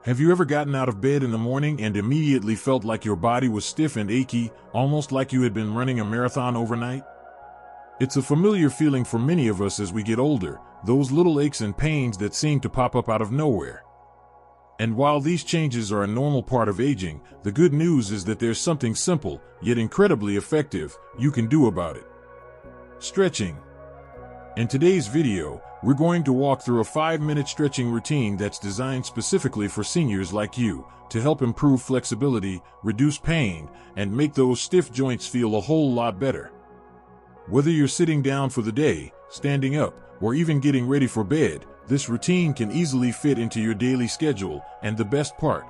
Have you ever gotten out of bed in the morning and immediately felt like your body was stiff and achy, almost like you had been running a marathon overnight? It's a familiar feeling for many of us as we get older, those little aches and pains that seem to pop up out of nowhere. And while these changes are a normal part of aging, the good news is that there's something simple, yet incredibly effective, you can do about it. Stretching. In today's video, we're going to walk through a 5-minute stretching routine that's designed specifically for seniors like you to help improve flexibility, reduce pain, and make those stiff joints feel a whole lot better. Whether you're sitting down for the day, standing up, or even getting ready for bed, this routine can easily fit into your daily schedule, and the best part,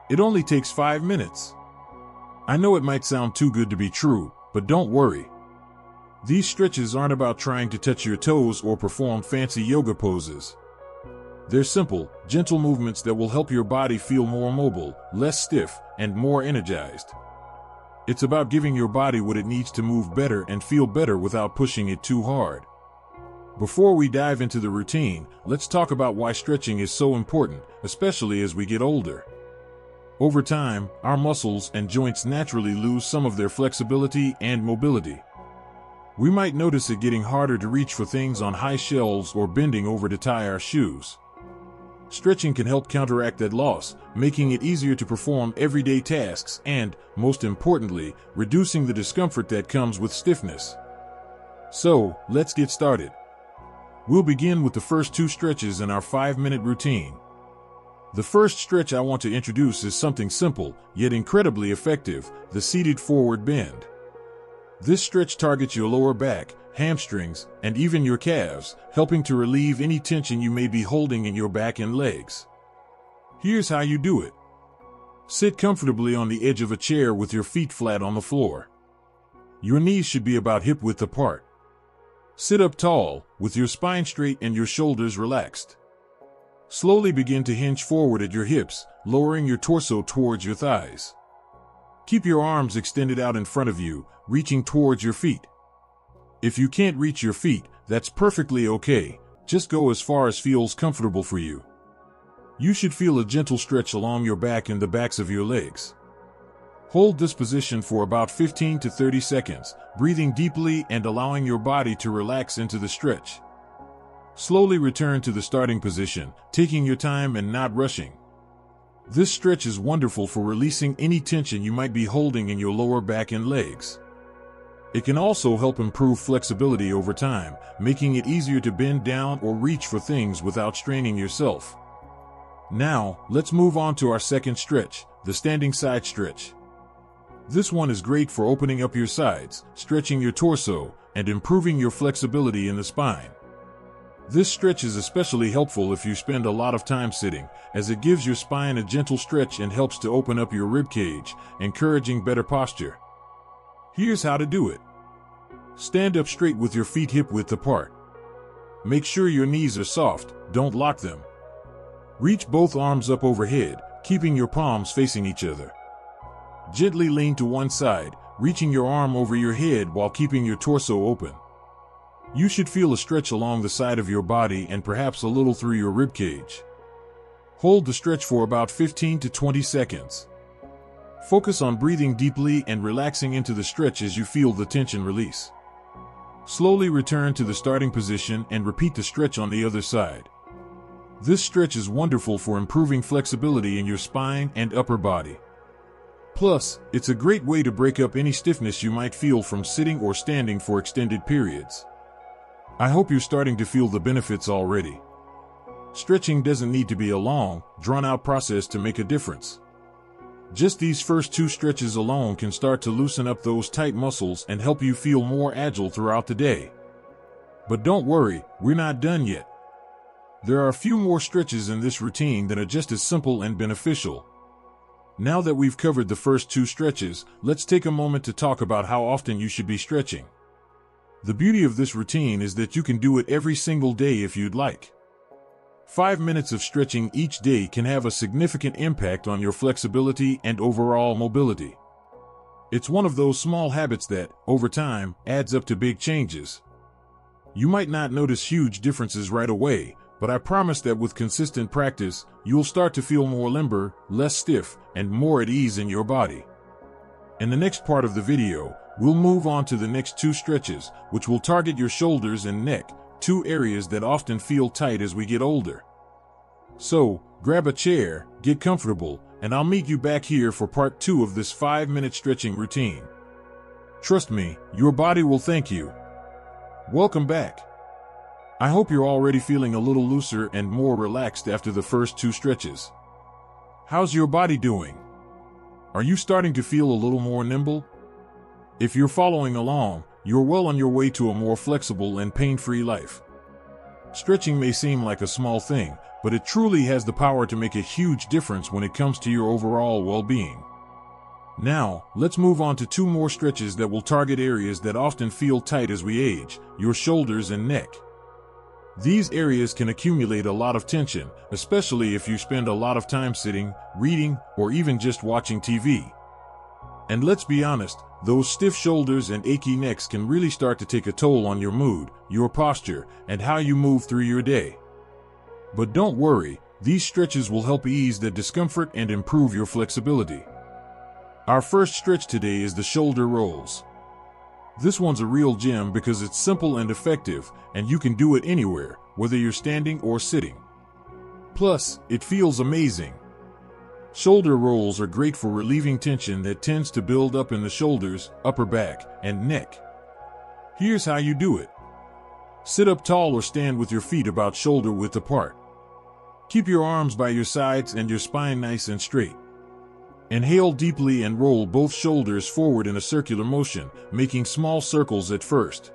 it only takes 5 minutes. I know it might sound too good to be true, but don't worry. These stretches aren't about trying to touch your toes or perform fancy yoga poses. They're simple, gentle movements that will help your body feel more mobile, less stiff, and more energized. It's about giving your body what it needs to move better and feel better without pushing it too hard. Before we dive into the routine, let's talk about why stretching is so important, especially as we get older. Over time, our muscles and joints naturally lose some of their flexibility and mobility. We might notice it getting harder to reach for things on high shelves or bending over to tie our shoes. Stretching can help counteract that loss, making it easier to perform everyday tasks and, most importantly, reducing the discomfort that comes with stiffness. So, let's get started. We'll begin with the first 2 stretches in our 5-minute routine. The first stretch I want to introduce is something simple, yet incredibly effective, the seated forward bend. This stretch targets your lower back, hamstrings, and even your calves, helping to relieve any tension you may be holding in your back and legs. Here's how you do it. Sit comfortably on the edge of a chair with your feet flat on the floor. Your knees should be about hip width apart. Sit up tall, with your spine straight and your shoulders relaxed. Slowly begin to hinge forward at your hips, lowering your torso towards your thighs. Keep your arms extended out in front of you, reaching towards your feet. If you can't reach your feet, that's perfectly okay. Just go as far as feels comfortable for you. You should feel a gentle stretch along your back and the backs of your legs. Hold this position for about 15 to 30 seconds, breathing deeply and allowing your body to relax into the stretch. Slowly return to the starting position, taking your time and not rushing. This stretch is wonderful for releasing any tension you might be holding in your lower back and legs. It can also help improve flexibility over time, making it easier to bend down or reach for things without straining yourself. Now, let's move on to our second stretch, the standing side stretch. This one is great for opening up your sides, stretching your torso, and improving your flexibility in the spine. This stretch is especially helpful if you spend a lot of time sitting, as it gives your spine a gentle stretch and helps to open up your rib cage, encouraging better posture. Here's how to do it. Stand up straight with your feet hip width apart. Make sure your knees are soft, don't lock them. Reach both arms up overhead, keeping your palms facing each other. Gently lean to one side, reaching your arm over your head while keeping your torso open. You should feel a stretch along the side of your body and perhaps a little through your rib cage. Hold the stretch for about 15 to 20 seconds. Focus on breathing deeply and relaxing into the stretch as you feel the tension release. Slowly return to the starting position and repeat the stretch on the other side. This stretch is wonderful for improving flexibility in your spine and upper body. Plus, it's a great way to break up any stiffness you might feel from sitting or standing for extended periods. I hope you're starting to feel the benefits already. Stretching doesn't need to be a long, drawn-out process to make a difference. Just these first 2 stretches alone can start to loosen up those tight muscles and help you feel more agile throughout the day. But don't worry, we're not done yet. There are a few more stretches in this routine that are just as simple and beneficial. Now that we've covered the first 2 stretches, let's take a moment to talk about how often you should be stretching. The beauty of this routine is that you can do it every single day if you'd like. 5 minutes of stretching each day can have a significant impact on your flexibility and overall mobility. It's one of those small habits that, over time, adds up to big changes. You might not notice huge differences right away, But I promise that with consistent practice, you'll start to feel more limber, less stiff, and more at ease in your body. In the next part of the video, we'll move on to the next 2 stretches, which will target your shoulders and neck, 2 areas that often feel tight as we get older. So, grab a chair, get comfortable, and I'll meet you back here for part 2 of this 5-minute stretching routine. Trust me, your body will thank you. Welcome back. I hope you're already feeling a little looser and more relaxed after the first 2 stretches. How's your body doing? Are you starting to feel a little more nimble? If you're following along, you're well on your way to a more flexible and pain-free life. Stretching may seem like a small thing, but it truly has the power to make a huge difference when it comes to your overall well-being. Now, let's move on to 2 more stretches that will target areas that often feel tight as we age, your shoulders and neck. These areas can accumulate a lot of tension, especially if you spend a lot of time sitting, reading, or even just watching TV. And let's be honest, those stiff shoulders and achy necks can really start to take a toll on your mood, your posture, and how you move through your day. But don't worry, these stretches will help ease the discomfort and improve your flexibility. Our first stretch today is the shoulder rolls. This one's a real gem because it's simple and effective, and you can do it anywhere, whether you're standing or sitting. Plus, it feels amazing. Shoulder rolls are great for relieving tension that tends to build up in the shoulders, upper back, and neck. Here's how you do it. Sit up tall or stand with your feet about shoulder width apart. Keep your arms by your sides and your spine nice and straight. Inhale deeply and roll both shoulders forward in a circular motion, making small circles at first.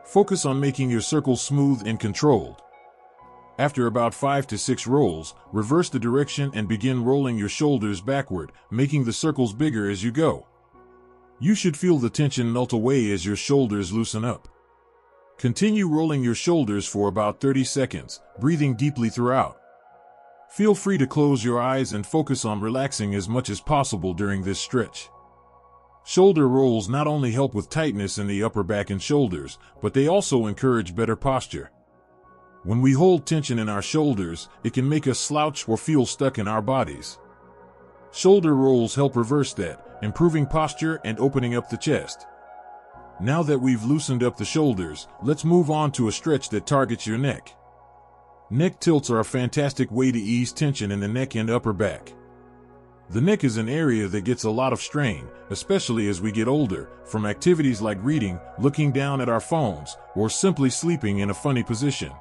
Focus on making your circles smooth and controlled. After about 5 to 6 rolls, reverse the direction and begin rolling your shoulders backward, making the circles bigger as you go. You should feel the tension melt away as your shoulders loosen up. Continue rolling your shoulders for about 30 seconds, breathing deeply throughout. Feel free to close your eyes and focus on relaxing as much as possible during this stretch. Shoulder rolls not only help with tightness in the upper back and shoulders, but they also encourage better posture. When we hold tension in our shoulders, it can make us slouch or feel stuck in our bodies. Shoulder rolls help reverse that, improving posture and opening up the chest. Now that we've loosened up the shoulders, let's move on to a stretch that targets your neck. Neck tilts are a fantastic way to ease tension in the neck and upper back. The neck is an area that gets a lot of strain, especially as we get older, from activities like reading, looking down at our phones, or simply sleeping in a funny position.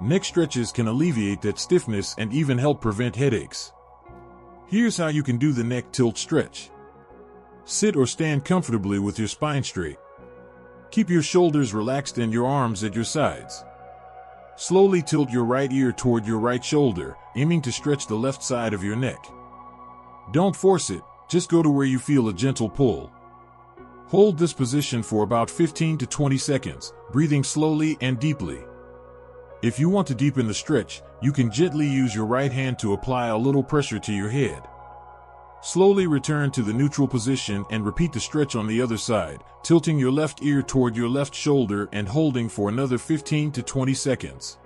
Neck stretches can alleviate that stiffness and even help prevent headaches. Here's how you can do the neck tilt stretch. Sit or stand comfortably with your spine straight. Keep your shoulders relaxed and your arms at your sides. Slowly tilt your right ear toward your right shoulder, aiming to stretch the left side of your neck. Don't force it, just go to where you feel a gentle pull. Hold this position for about 15 to 20 seconds, breathing slowly and deeply. If you want to deepen the stretch, you can gently use your right hand to apply a little pressure to your head. Slowly return to the neutral position and repeat the stretch on the other side, tilting your left ear toward your left shoulder and holding for another 15 to 20 seconds.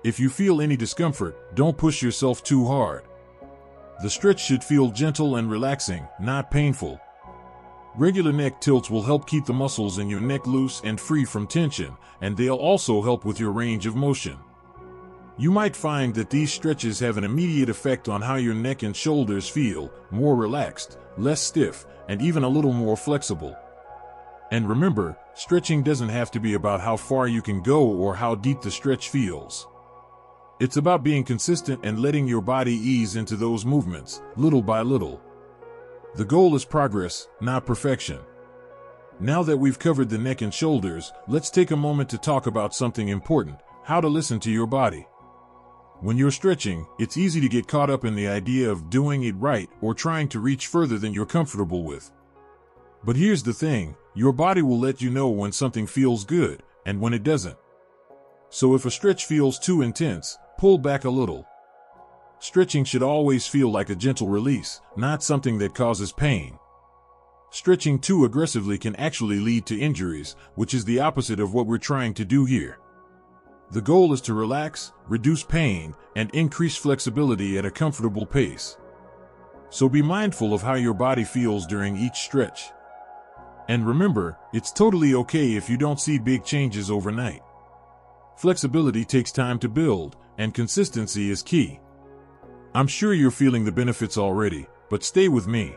If you feel any discomfort, don't push yourself too hard. The stretch should feel gentle and relaxing, not painful. Regular neck tilts will help keep the muscles in your neck loose and free from tension, and they'll also help with your range of motion. You might find that these stretches have an immediate effect on how your neck and shoulders feel, more relaxed, less stiff, and even a little more flexible. And remember, stretching doesn't have to be about how far you can go or how deep the stretch feels. It's about being consistent and letting your body ease into those movements, little by little. The goal is progress, not perfection. Now that we've covered the neck and shoulders, let's take a moment to talk about something important: how to listen to your body. When you're stretching, it's easy to get caught up in the idea of doing it right or trying to reach further than you're comfortable with. But here's the thing, your body will let you know when something feels good and when it doesn't. So if a stretch feels too intense, pull back a little. Stretching should always feel like a gentle release, not something that causes pain. Stretching too aggressively can actually lead to injuries, which is the opposite of what we're trying to do here. The goal is to relax, reduce pain, and increase flexibility at a comfortable pace. So be mindful of how your body feels during each stretch. And remember, it's totally okay if you don't see big changes overnight. Flexibility takes time to build, and consistency is key. I'm sure you're feeling the benefits already, but stay with me.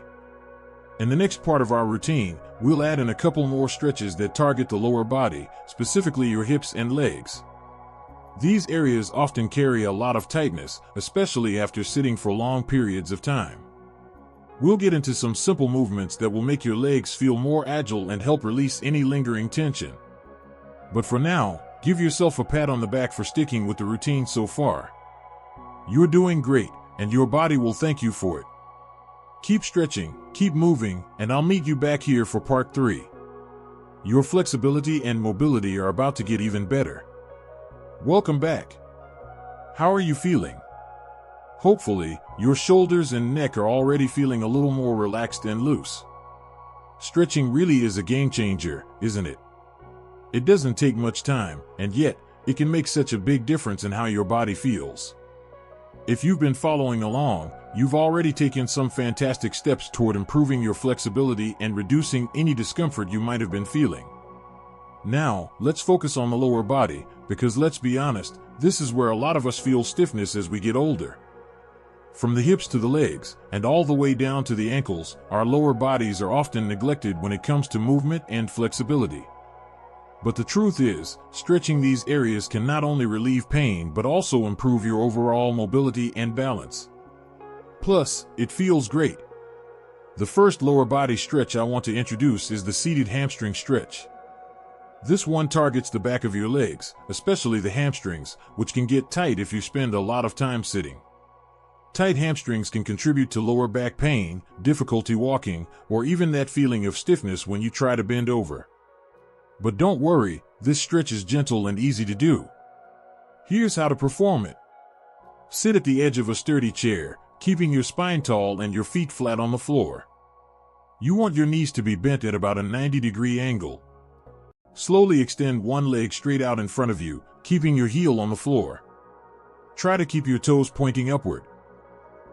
In the next part of our routine, we'll add in a couple more stretches that target the lower body, specifically your hips and legs. These areas often carry a lot of tightness, especially after sitting for long periods of time. We'll get into some simple movements that will make your legs feel more agile and help release any lingering tension. But for now, give yourself a pat on the back for sticking with the routine so far. You're doing great, and your body will thank you for it. Keep stretching, keep moving, and I'll meet you back here for part 3. Your flexibility and mobility are about to get even better. Welcome back. How are you feeling? Hopefully, your shoulders and neck are already feeling a little more relaxed and loose. Stretching really is a game changer, isn't it? It doesn't take much time, and yet, it can make such a big difference in how your body feels. If you've been following along, you've already taken some fantastic steps toward improving your flexibility and reducing any discomfort you might have been feeling. Now, let's focus on the lower body, because let's be honest, this is where a lot of us feel stiffness as we get older. From the hips to the legs, and all the way down to the ankles, our lower bodies are often neglected when it comes to movement and flexibility. But the truth is, stretching these areas can not only relieve pain but also improve your overall mobility and balance. Plus, it feels great. The first lower body stretch I want to introduce is the seated hamstring stretch. This one targets the back of your legs, especially the hamstrings, which can get tight if you spend a lot of time sitting. Tight hamstrings can contribute to lower back pain, difficulty walking, or even that feeling of stiffness when you try to bend over. But don't worry, this stretch is gentle and easy to do. Here's how to perform it. Sit at the edge of a sturdy chair, keeping your spine tall and your feet flat on the floor. You want your knees to be bent at about a 90-degree angle. Slowly extend one leg straight out in front of you, keeping your heel on the floor. Try to keep your toes pointing upward.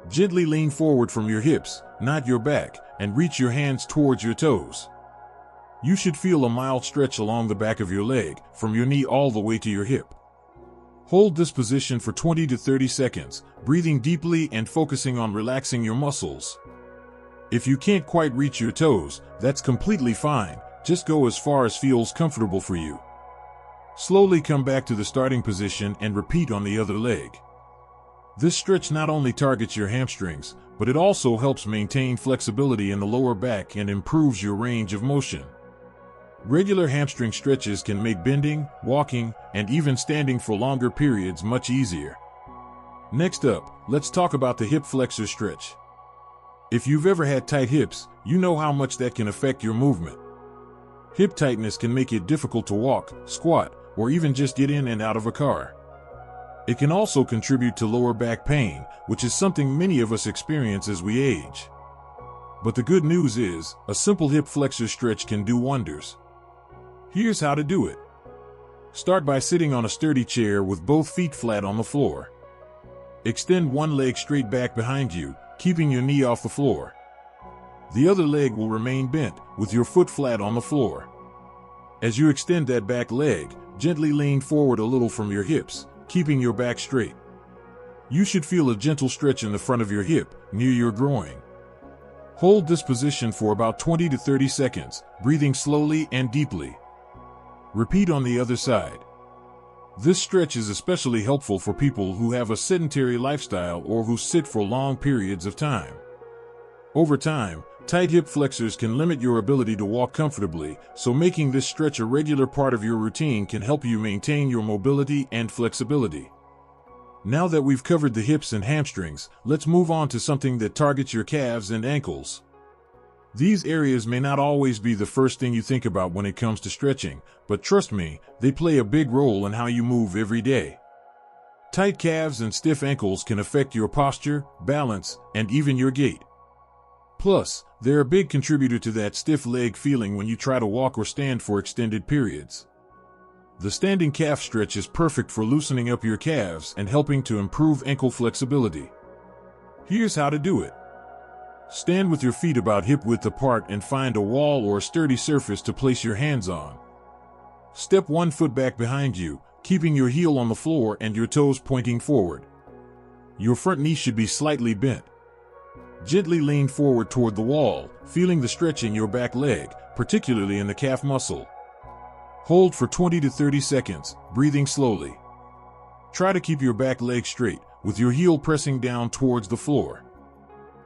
Gently lean forward from your hips, not your back, and reach your hands towards your toes. You should feel a mild stretch along the back of your leg, from your knee all the way to your hip. Hold this position for 20 to 30 seconds, breathing deeply and focusing on relaxing your muscles. If you can't quite reach your toes, that's completely fine. Just go as far as feels comfortable for you. Slowly come back to the starting position and repeat on the other leg. This stretch not only targets your hamstrings, but it also helps maintain flexibility in the lower back and improves your range of motion. Regular hamstring stretches can make bending, walking, and even standing for longer periods much easier. Next up, let's talk about the hip flexor stretch. If you've ever had tight hips, you know how much that can affect your movement. Hip tightness can make it difficult to walk, squat, or even just get in and out of a car. It can also contribute to lower back pain, which is something many of us experience as we age. But the good news is, a simple hip flexor stretch can do wonders. Here's how to do it. Start by sitting on a sturdy chair with both feet flat on the floor. Extend one leg straight back behind you, keeping your knee off the floor. The other leg will remain bent, with your foot flat on the floor. As you extend that back leg, gently lean forward a little from your hips, keeping your back straight. You should feel a gentle stretch in the front of your hip, near your groin. Hold this position for about 20 to 30 seconds, breathing slowly and deeply. Repeat on the other side. This stretch is especially helpful for people who have a sedentary lifestyle or who sit for long periods of time. Over time, tight hip flexors can limit your ability to walk comfortably, so making this stretch a regular part of your routine can help you maintain your mobility and flexibility. Now that we've covered the hips and hamstrings, let's move on to something that targets your calves and ankles. These areas may not always be the first thing you think about when it comes to stretching, but trust me, they play a big role in how you move every day. Tight calves and stiff ankles can affect your posture, balance, and even your gait. Plus, they're a big contributor to that stiff leg feeling when you try to walk or stand for extended periods. The standing calf stretch is perfect for loosening up your calves and helping to improve ankle flexibility. Here's how to do it. Stand with your feet about hip-width apart and find a wall or a sturdy surface to place your hands on. Step 1 foot back behind you, keeping your heel on the floor and your toes pointing forward. Your front knee should be slightly bent. Gently lean forward toward the wall, feeling the stretch in your back leg, particularly in the calf muscle. Hold for 20 to 30 seconds, breathing slowly. Try to keep your back leg straight, with your heel pressing down towards the floor.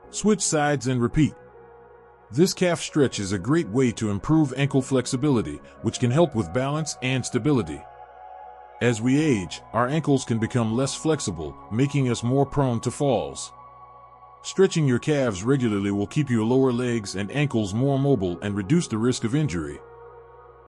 Switch sides and repeat. This calf stretch is a great way to improve ankle flexibility, which can help with balance and stability. As we age, our ankles can become less flexible, making us more prone to falls. Stretching your calves regularly will keep your lower legs and ankles more mobile and reduce the risk of injury.